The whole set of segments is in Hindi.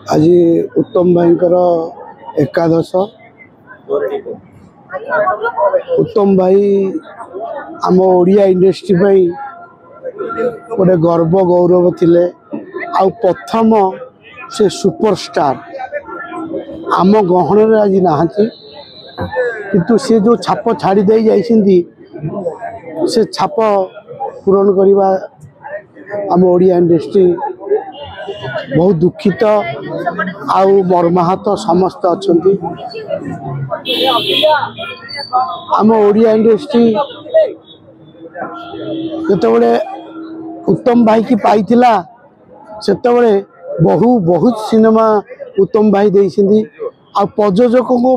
आज उत्तम भाई एकादश। उत्तम भाई आम ओडिया इंडस्ट्री गोटे गर्व गौरव थिले। आ प्रथम से सुपरस्टार आम गहन आज नहांती किंतु से जो छाप छाड़ी दे जाइछिंदी से छाप पूरण करवा आम ओडिया इंडस्ट्री बहुत दुखित आउ मर्माहत समस्त अच्छा। आम ओडिया इंडस्ट्री जिते उत्तम भाई की पाइथिला सेतबे बहुत सिनेमा उत्तम भाई देइछिंदी। आ प्रयोजकों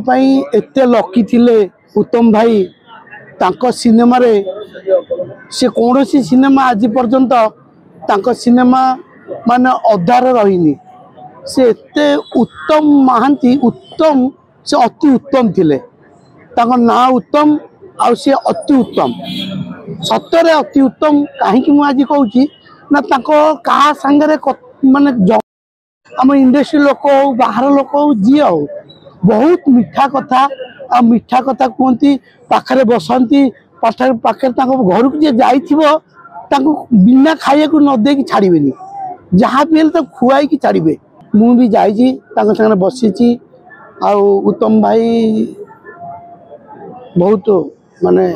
एते लकी थिले उत्तम भाई तांको सिनेमा रे से कौन सी सिनेमा आज पर्यंत तांको सिनेमा माने अधार रहीनी। से एते उत्तम महांती उत्तम से अति उत्तम थिले। तांको ना उत्तम आ से अति उत्तम सतरे अति उत्तम। कहीं मुझे आज कहूँ ना तांको कहा संगे माने आम इंडस्ट्री लोक हो बाहर लोक हो जी हो बहुत मीठा कथा आ मीठा कथा कहती पाखे बसती पाखे घर को जी जा बिना खाया न दे छाड़े जहाँ भी हेल्ले तो खुआई की छाड़े। मुझे जाइए बसी आ उत्तम भाई बहुत माने